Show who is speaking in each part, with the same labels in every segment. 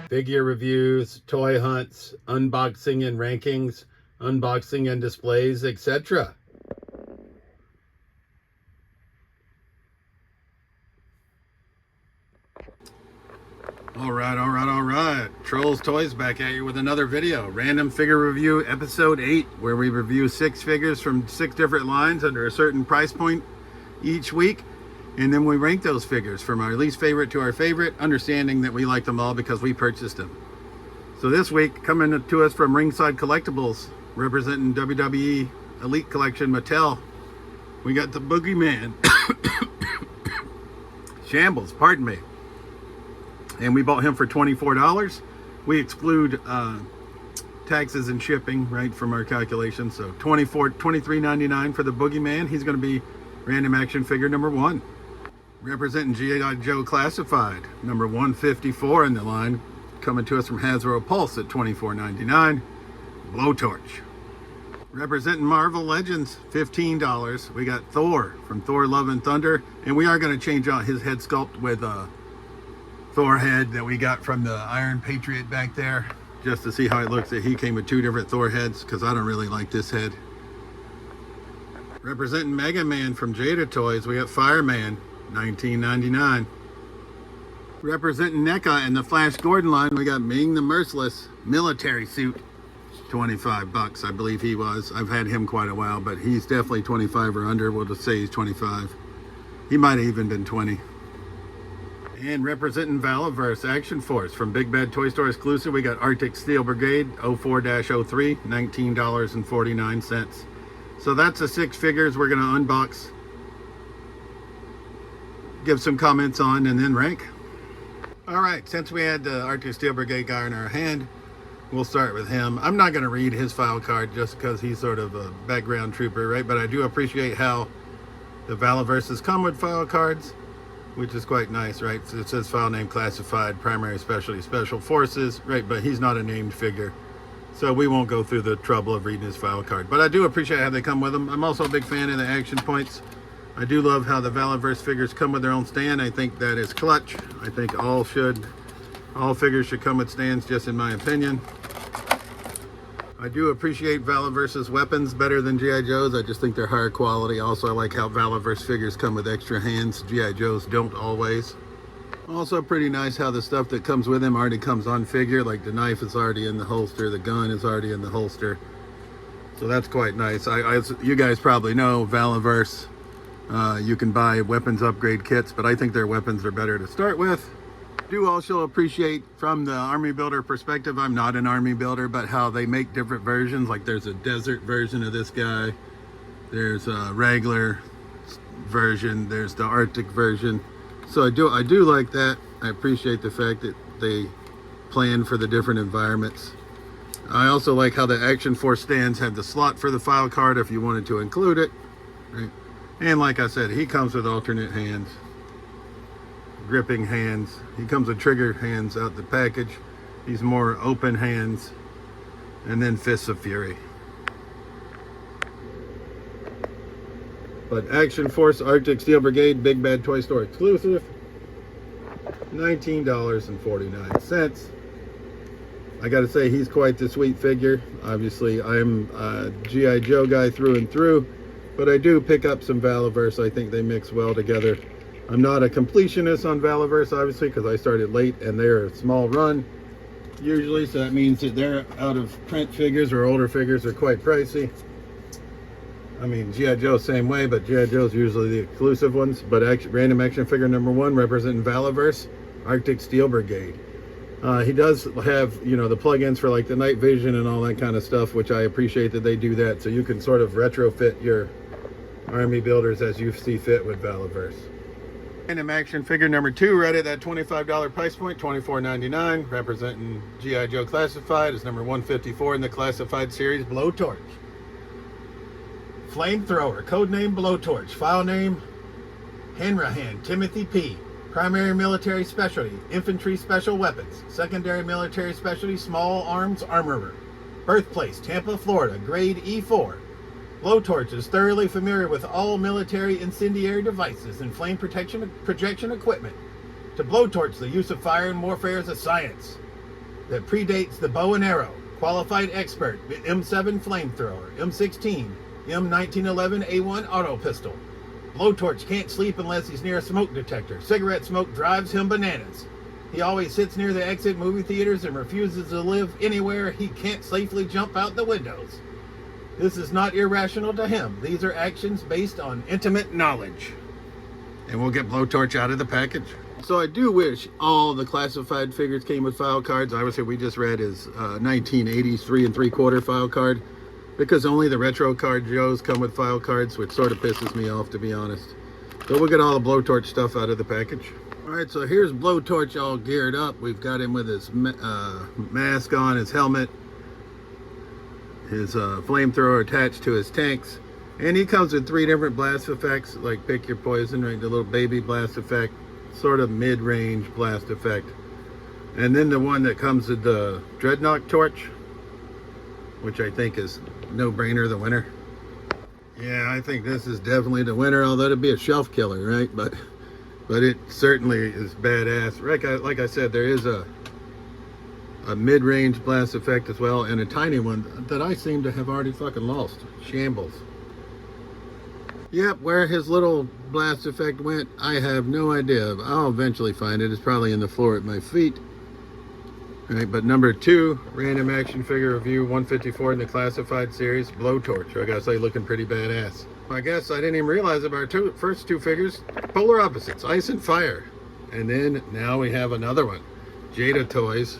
Speaker 1: Figure reviews, toy hunts, unboxing and rankings, unboxing and displays, etc. All right. Trolls Toys back at you with another video. Random Figure Review Episode 8, where we review 6 figures from 6 different lines under a certain price point each week. And then we rank those figures from our least favorite to our favorite, understanding that we like them all because we purchased them. So this week, coming to us from Ringside Collectibles, representing WWE Elite Collection Mattel, we got the Boogeyman. Shambles, pardon me. And we bought him for $24. We exclude taxes and shipping, right, from our calculations. So $23.99 for the Boogeyman. He's going to be random action figure number 1. Representing G.I. Joe Classified, number 154 in the line, coming to us from Hasbro Pulse at $24.99. Blowtorch. Representing Marvel Legends, $15. We got Thor from Thor Love and Thunder, and we are going to change out his head sculpt with Thor head that we got from the Iron Patriot back there, just to see how it looks. That he came with 2 different Thor heads, because I don't really like this head. Representing Mega Man from Jada Toys, we got Fireman, $19.99. Representing NECA in the Flash Gordon line, we got Ming the Merciless military suit, $25, I believe he was. I've had him quite a while, but he's definitely 25 or under. We'll just say he's 25. He might have even been 20. And representing Valaverse Action Force from Big Bad Toy Store exclusive, we got Arctic Steel Brigade 04-03, $19.49. So that's the 6 figures we're going to unbox, give some comments on, and then rank. All right, since we had the Arctic Steel Brigade guy in our hand, we'll start with him. I'm not going to read his file card just because he's sort of a background trooper, right? But I do appreciate how the Valaverses come with file cards, which is quite nice, right? So it says file name classified, primary specialty, special forces, right? But he's not a named figure, so we won't go through the trouble of reading his file card. But I do appreciate how they come with them. I'm also a big fan of the action points. I do love how the Valaverse figures come with their own stand. I think that is clutch. I think all figures should come with stands, just in my opinion. I do appreciate Valaverse's weapons better than G.I. Joe's. I just think they're higher quality. Also, I like how Valaverse figures come with extra hands. G.I. Joe's don't always. Also pretty nice how the stuff that comes with them already comes on figure. Like the knife is already in the holster, the gun is already in the holster. So that's quite nice. You guys probably know Valaverse. You can buy weapons upgrade kits, but I think their weapons are better to start with. Do also appreciate from the army builder perspective, I'm not an army builder, but how they make different versions. Like there's a desert version of this guy, there's a regular version, there's the Arctic version. So I do like that. I appreciate the fact that they plan for the different environments. I also like how the Action Force stands have the slot for the file card if you wanted to include it, right? And like I said, he comes with alternate hands, gripping hands. He comes with trigger hands out the package. These more open hands, and then Fists of Fury. But Action Force Arctic Steel Brigade Big Bad Toy Store exclusive, $19.49. I gotta say, he's quite the sweet figure. Obviously, I'm a G.I. Joe guy through and through, but I do pick up some Valaverse. I think they mix well together. I'm not a completionist on Valaverse, obviously, because I started late and they're a small run usually, so that means that they're out of print figures, or older figures are quite pricey. I mean, G.I. Joe same way, but G.I. Joe's usually the exclusive ones. But random action figure number 1, representing Valaverse Arctic Steel Brigade. He does have, you know, the plugins for like the night vision and all that kind of stuff, which I appreciate that they do that, so you can sort of retrofit your army builders as you see fit with Valaverse. Random action figure number 2, right at that $25 price point, $24.99, representing G.I. Joe Classified, is number 154 in the Classified series, Blowtorch. Flamethrower, codename Blowtorch, file name Hanrahan Timothy P. Primary military specialty, infantry special weapons. Secondary military specialty, small arms armorer. Birthplace, Tampa, Florida, grade E4. Blowtorch is thoroughly familiar with all military incendiary devices and flame projection equipment. To Blowtorch, the use of fire in warfare is a science. that predates the bow and arrow, qualified expert, M7 flamethrower, M16, M1911A1 auto pistol. Blowtorch can't sleep unless he's near a smoke detector. Cigarette smoke drives him bananas. He always sits near the exit movie theaters and refuses to live anywhere he can't safely jump out the windows. This is not irrational to him. These are actions based on intimate knowledge. And we'll get Blowtorch out of the package. So I do wish all the classified figures came with file cards. Obviously, we just read his 1980s 3 3/4 file card, because only the retro card Joes come with file cards, which sort of pisses me off, to be honest. So we'll get all the Blowtorch stuff out of the package. All right, so here's Blowtorch all geared up. We've got him with his mask on, his helmet, his flamethrower attached to his tanks. And he comes with 3 different blast effects, like pick your poison, right? The little baby blast effect, sort of mid-range blast effect. And then the one that comes with the Dreadnought torch, which I think is no-brainer, the winner. Yeah, I think this is definitely the winner, although it'd be a shelf killer, right? But it certainly is badass. Like I said, there is a mid-range blast effect as well, and a tiny one that I seem to have already fucking lost. Shambles. Yep, where his little blast effect went, I have no idea. I'll eventually find it. It's probably in the floor at my feet. All right, but number 2, random action figure review, 154 in the classified series, Blowtorch. I gotta say, looking pretty badass. I guess I didn't even realize about our first 2 figures, polar opposites, ice and fire. And then now we have another one, Jada Toys,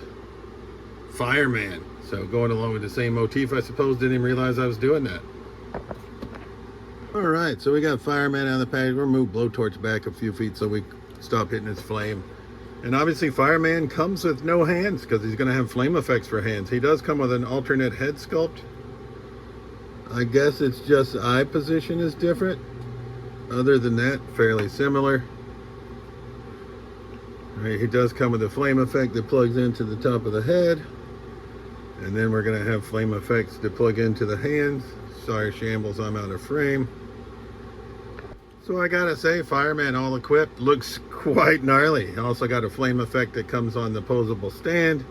Speaker 1: Fireman. So going along with the same motif, I suppose. Didn't even realize I was doing that. All right, so we got Fireman on the package. We'll move Blowtorch back a few feet so we stop hitting his flame. And obviously Fireman comes with no hands because he's going to have flame effects for hands. He does come with an alternate head sculpt. I guess it's just eye position is different. Other than that, fairly similar. All right, he does come with a flame effect that plugs into the top of the head. And then we're going to have flame effects that plug into the hands. Sorry, Shambles, I'm out of frame. So I gotta say, Fireman all equipped, looks quite gnarly. Also got a flame effect that comes on the posable stand.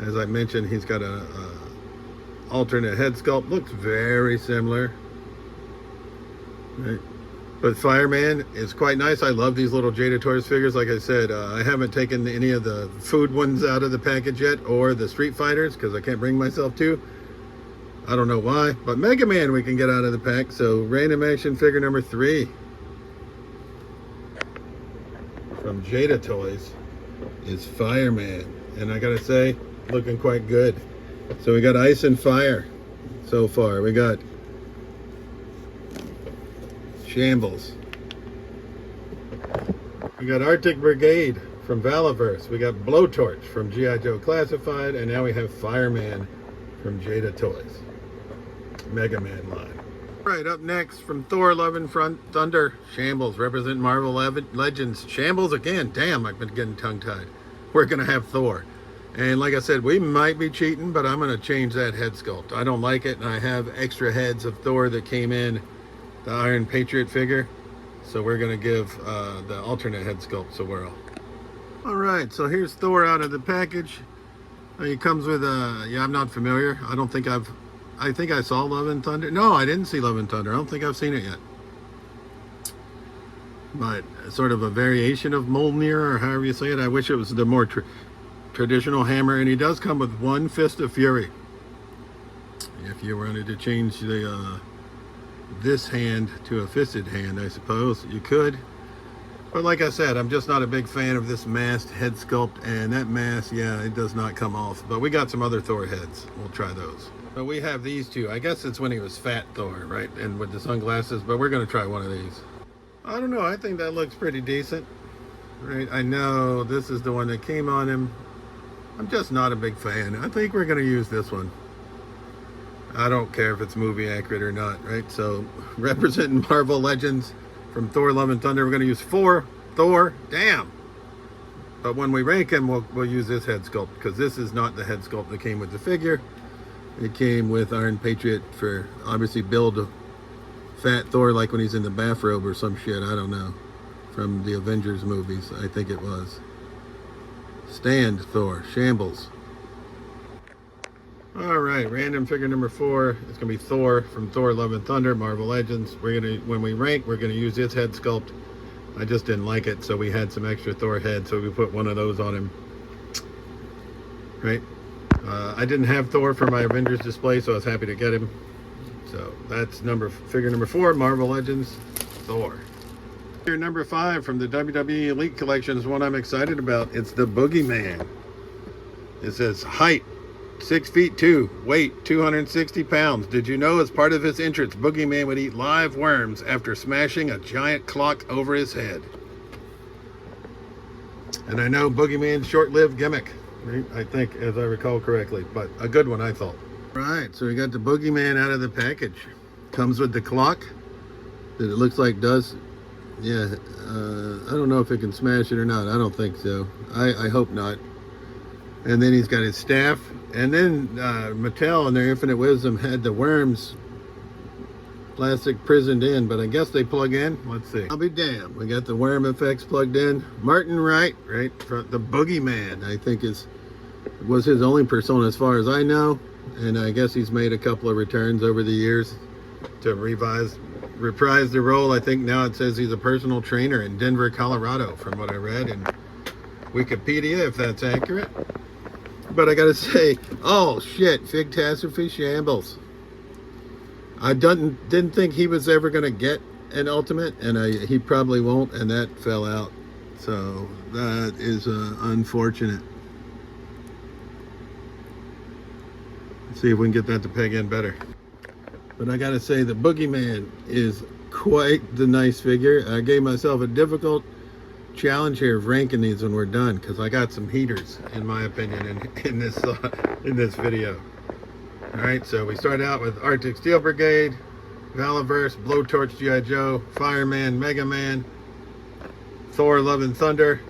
Speaker 1: As I mentioned, he's got a alternate head sculpt. Looks very similar. Right. But Fireman is quite nice. I love these little Jada Toys figures. Like I said, I haven't taken any of the food ones out of the package yet, or the Street Fighters, because I can't bring myself to. I don't know why, but Mega Man we can get out of the pack. So random action figure number 3 from Jada Toys is Fireman. And I gotta say, looking quite good. So we got ice and fire so far. We got Shambles. We got Arctic Brigade from Valaverse. We got Blowtorch from G.I. Joe Classified. And now we have Fireman from Jada Toys. Mega Man line. Right, up next from Thor Love and Thunder, Shambles, represent Marvel Legends. Shambles again. Damn, I've been getting tongue-tied. We're going to have Thor. And like I said, we might be cheating, but I'm going to change that head sculpt. I don't like it, and I have extra heads of Thor that came in the Iron Patriot figure. So we're going to give the alternate head sculpt a whirl. All right, so here's Thor out of the package. He comes with yeah, I'm not familiar. I think I saw Love and Thunder. No, I didn't see Love and Thunder. I don't think I've seen it yet. But sort of a variation of Mjolnir, or however you say it. I wish it was the more traditional hammer. And he does come with 1 Fist of Fury. If you wanted to change the this hand to a fisted hand, I suppose you could. But like I said, I'm just not a big fan of this masked head sculpt. And that mask, yeah, it does not come off. But we got some other Thor heads. We'll try those. But we have these 2. I guess it's when he was fat Thor, right? And with the sunglasses, but we're going to try one of these. I don't know. I think that looks pretty decent. Right? I know this is the one that came on him. I'm just not a big fan. I think we're going to use this one. I don't care if it's movie accurate or not, right? So, representing Marvel Legends from Thor Love and Thunder, we're going to use 4 Thor. Damn! But when we rank him, we'll use this head sculpt, because this is not the head sculpt that came with the figure. It came with Iron Patriot for, obviously, build fat Thor like when he's in the bathrobe or some shit. I don't know. From the Avengers movies, I think it was. Stand Thor. Shambles. All right, random figure number 4. It's gonna be Thor from Thor: Love and Thunder, Marvel Legends. When we rank, we're gonna use his head sculpt. I just didn't like it, so we had some extra Thor head, so we put one of those on him. Right? I didn't have Thor for my Avengers display, so I was happy to get him. So that's figure number 4, Marvel Legends, Thor. Figure number 5 from the WWE Elite Collection is one I'm excited about. It's the Boogeyman. It says height 6'2", weight 260 pounds. Did you know as part of his entrance, Boogeyman would eat live worms after smashing a giant clock over his head? And I know Boogeyman's short-lived gimmick, right? I think, as I recall correctly, but a good one, I thought. Right, so we got the Boogeyman out of the package. Comes with the clock that it looks like does. Yeah, I don't know if it can smash it or not. I don't think so. I hope not. And then he's got his staff. And then Mattel, in their infinite wisdom, had the worms plastic prisoned in, but I guess they plug in. Let's see. I'll be damned. We got the worm effects plugged in. Martin Wright, right? The Boogeyman, I think was his only persona as far as I know. And I guess he's made a couple of returns over the years to reprise the role. I think now it says he's a personal trainer in Denver, Colorado, from what I read in Wikipedia, if that's accurate. But I gotta say, oh shit, Figtastic Shambles. I didn't think he was ever gonna get an ultimate, and he probably won't, and that fell out. So that is unfortunate. Let's see if we can get that to peg in better. But I gotta say, the Boogeyman is quite the nice figure. I gave myself a difficult challenge here of ranking these when we're done, because I got some heaters, in my opinion, in this video. All right, so we start out with Arctic Steel Brigade, Valaverse, Blowtorch G.I. Joe, Fireman, Mega Man, Thor: Love and Thunder,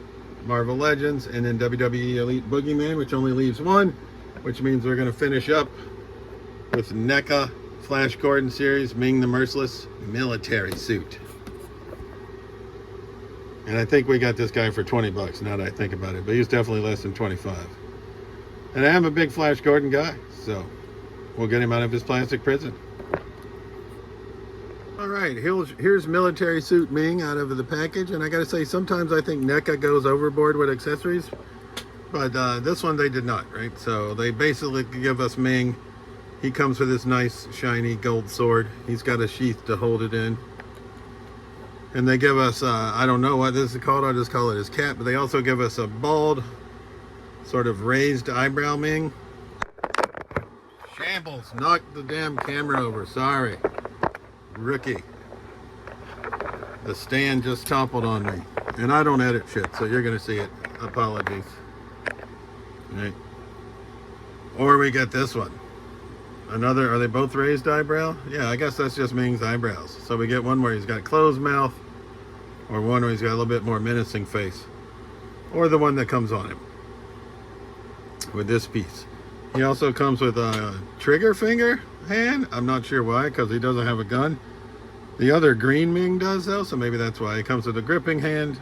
Speaker 1: Marvel Legends, and then WWE Elite Boogeyman, which only leaves one, which means we're going to finish up with NECA Flash Gordon series, Ming the Merciless military suit. And I think we got this guy for 20 bucks now that I think about it, but he's definitely less than 25. And I am a big Flash Gordon guy, so we'll get him out of his plastic prison. All right, here's military suit Ming out of the package. And I gotta say, sometimes I think NECA goes overboard with accessories, but this one they did not, right? So they basically give us Ming. He comes with this nice shiny gold sword. He's got a sheath to hold it in. And they give us, I don't know what this is called, I'll just call it his cap, but they also give us a bald, sort of raised eyebrow Ming. Shambles, knocked the damn camera over, sorry. Rookie. The stand just toppled on me. And I don't edit shit, so you're gonna see it. Apologies. Right. Or we get this one. Another, are they both raised eyebrow? Yeah, I guess that's just Ming's eyebrows. So we get one where he's got closed mouth, or one where he's got a little bit more menacing face, or the one that comes on him with this piece. He also comes with a trigger finger hand. I'm not sure why, because he doesn't have a gun. The other green Ming does though, so maybe that's why. He comes with a gripping hand,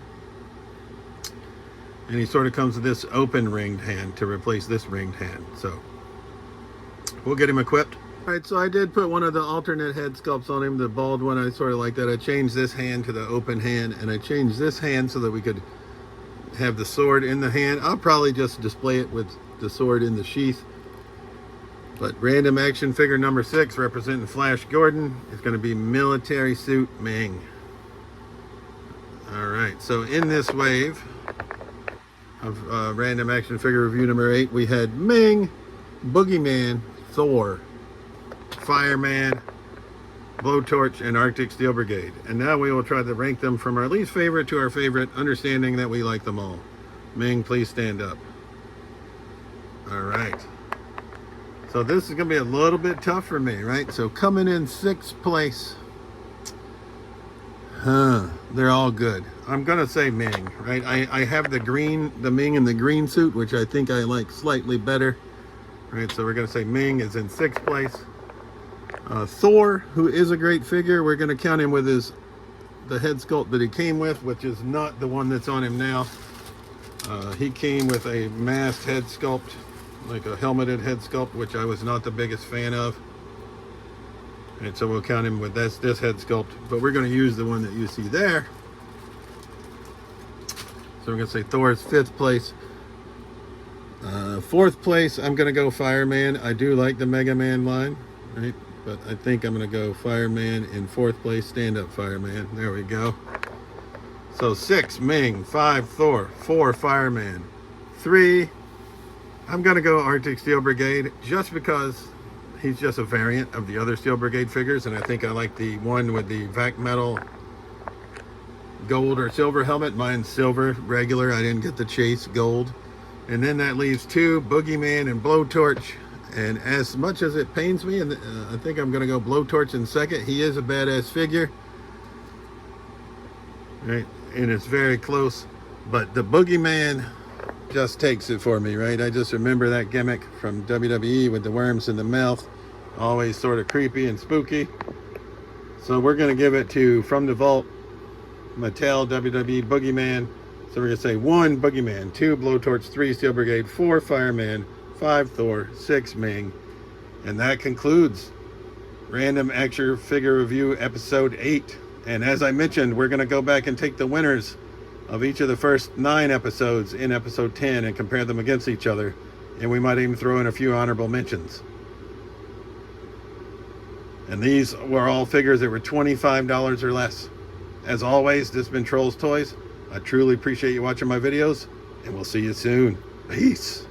Speaker 1: and he sort of comes with this open ringed hand to replace this ringed hand. So we'll get him equipped. All right, so I did put one of the alternate head sculpts on him, the bald one. I sort of like that. I changed this hand to the open hand, and I changed this hand so that we could have the sword in the hand. I'll probably just display it with the sword in the sheath. But random action figure number 6, representing Flash Gordon, is going to be military suit Ming. All right, so in this wave of random action figure review number 8, we had Ming, Boogeyman, Thor, Fireman, Blowtorch, and Arctic Steel Brigade. And now we will try to rank them from our least favorite to our favorite, understanding that we like them all. Ming, please stand up. All right. So this is going to be a little bit tough for me, right? So coming in 6th place. They're all good. I'm going to say Ming, right? I have the Ming in the green suit, which I think I like slightly better. Right, so we're going to say Ming is in 6th place. Thor, who is a great figure, we're going to count him with the head sculpt that he came with, which is not the one that's on him now. He came with a masked head sculpt, like a helmeted head sculpt, which I was not the biggest fan of. And so we'll count him with this head sculpt, but we're going to use the one that you see there. So we're going to say Thor's 5th place. 4th place, I'm going to go Fireman. I do like the Mega Man line, right? But I think I'm going to go Fireman. In 4th place, Stand-Up Fireman. There we go. So 6, Ming. 5, Thor. 4, Fireman. 3, I'm going to go Arctic Steel Brigade, just because he's just a variant of the other Steel Brigade figures, and I think I like the one with the vac metal gold or silver helmet. Mine's silver, regular. I didn't get the chase gold. And then that leaves 2, Boogeyman and Blowtorch. And as much as it pains me, and I think I'm going to go Blowtorch in 2nd. He is a badass figure, right? And it's very close. But the Boogeyman just takes it for me, right? I just remember that gimmick from WWE with the worms in the mouth. Always sort of creepy and spooky. So we're going to give it to From the Vault, Mattel WWE Boogeyman. So we're going to say 1, Boogeyman, 2, Blowtorch, 3, Steel Brigade, 4, Fireman, 5, Thor, 6, Ming. And that concludes Random Action Figure Review Episode 8. And as I mentioned, we're going to go back and take the winners of each of the first 9 episodes in Episode 10 and compare them against each other. And we might even throw in a few honorable mentions. And these were all figures that were $25 or less. As always, this has been Trolls Toys. I truly appreciate you watching my videos, and we'll see you soon. Peace.